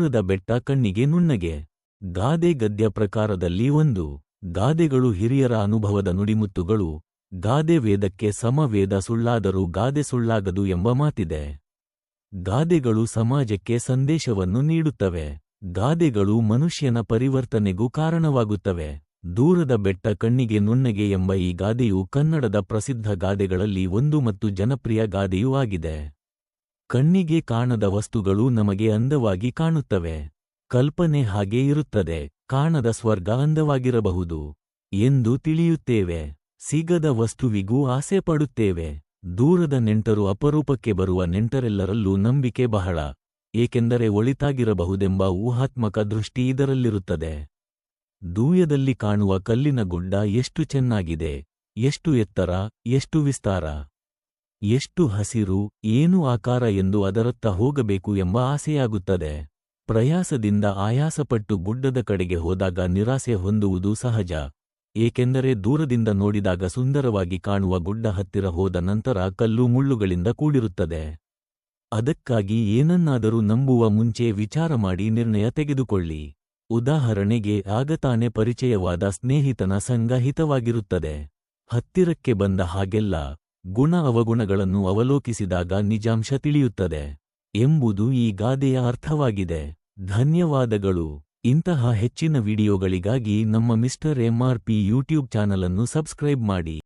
ದೂರದ ಬೆಟ್ಟ ಕಣ್ಣಿಗೆ ನುಣ್ಣಗೆ. ಗಾದೆ ಗದ್ಯ ಪ್ರಕಾರದಲ್ಲಿ ಒಂದು. ಗಾದೆಗಳು ಹಿರಿಯರ ಅನುಭವದ ನುಡಿಮುತ್ತುಗಳು. ಗಾದೆ ವೇದಕ್ಕೆ ಸಮ. ವೇದ ಸುಳ್ಳಾದರೂ ಗಾದೆ ಸುಳ್ಳಾಗದು ಎಂಬ ಮಾತಿದೆ. ಗಾದೆಗಳು ಸಮಾಜಕ್ಕೆ ಸಂದೇಶವನ್ನು ನೀಡುತ್ತವೆ. ಗಾದೆಗಳು ಮನುಷ್ಯನ ಪರಿವರ್ತನೆಗೂ ಕಾರಣವಾಗುತ್ತವೆ. ದೂರದ ಬೆಟ್ಟ ಕಣ್ಣಿಗೆ ನುಣ್ಣಗೆ ಎಂಬ ಈ ಗಾದೆಯು ಕನ್ನಡದ ಪ್ರಸಿದ್ಧ ಗಾದೆಗಳಲ್ಲಿ ಒಂದು ಮತ್ತು ಜನಪ್ರಿಯ ಗಾದೆಯೂ ಆಗಿದೆ. ಕಣ್ಣಿಗೆ ಕಾಣದ ವಸ್ತುಗಳು ನಮಗೆ ಅಂದವಾಗಿ ಕಾಣುತ್ತವೆ. ಕಲ್ಪನೆ ಹಾಗೇ ಇರುತ್ತದೆ. ಕಾಣದ ಸ್ವರ್ಗ ಅಂದವಾಗಿರಬಹುದು ಎಂದು ತಿಳಿಯುತ್ತೇವೆ. ಸಿಗದ ವಸ್ತುವಿಗೂ ಆಸೆ ಪಡುತ್ತೇವೆ. ದೂರದ ನೆಂಟರು ಅಪರೂಪಕ್ಕೆ ಬರುವ ನೆಂಟರೆಲ್ಲರಲ್ಲೂ ನಂಬಿಕೆ ಬಹಳ. ಏಕೆಂದರೆ ಒಳಿತಾಗಿರಬಹುದೆಂಬ ಊಹಾತ್ಮಕ ದೃಷ್ಟಿ ಇದರಲ್ಲಿರುತ್ತದೆ. ದೂಯದಲ್ಲಿ ಕಾಣುವ ಕಲ್ಲಿನ ಗುಡ್ಡ ಎಷ್ಟು ಚೆನ್ನಾಗಿದೆ, ಎಷ್ಟು ಎತ್ತರ, ಎಷ್ಟು ವಿಸ್ತಾರ, ಎಷ್ಟು ಹಸಿರು, ಏನು ಆಕಾರ ಎಂದು ಅದರತ್ತ ಹೋಗಬೇಕು ಎಂಬ ಆಸೆಯಾಗುತ್ತದೆ. ಪ್ರಯಾಸದಿಂದ ಆಯಾಸಪಟ್ಟು ಗುಡ್ಡದ ಕಡೆಗೆ ಹೋದಾಗ ನಿರಾಸೆ ಹೊಂದುವುದು ಸಹಜ. ಏಕೆಂದರೆ ದೂರದಿಂದ ನೋಡಿದಾಗ ಸುಂದರವಾಗಿ ಕಾಣುವ ಗುಡ್ಡ ಹತ್ತಿರ ಹೋದ ನಂತರ ಕಲ್ಲು ಮುಳ್ಳುಗಳಿಂದ ಕೂಡಿರುತ್ತದೆ. ಅದಕ್ಕಾಗಿ ಏನನ್ನಾದರೂ ನಂಬುವ ಮುಂಚೆ ವಿಚಾರ ಮಾಡಿ ನಿರ್ಣಯ ತೆಗೆದುಕೊಳ್ಳಿ. ಉದಾಹರಣೆಗೆ, ಆಗ ತಾನೇ ಪರಿಚಯವಾದ ಸ್ನೇಹಿತನ ಸಂಗ ಹಿತವಾಗಿರುತ್ತದೆ. ಹತ್ತಿರಕ್ಕೆ ಬಂದ ಹಾಗೆಲ್ಲ ಗುಣ ಅವಗುಣಗಳನ್ನು ಅವಲೋಕಿಸಿದಾಗ ನಿಜಾಂಶ ತಿಳಿಯುತ್ತದೆ ಎಂಬುದು ಈ ಗಾದೆಯ ಅರ್ಥವಾಗಿದೆ. ಧನ್ಯವಾದಗಳು. ಇಂತಹ ಹೆಚ್ಚಿನ ವಿಡಿಯೋಗಳಿಗಾಗಿ ನಮ್ಮ ಮಿಸ್ಟರ್ MRP ಯೂಟ್ಯೂಬ್ ಚಾನಲನ್ನು ಸಬ್ಸ್ಕ್ರೈಬ್ ಮಾಡಿ.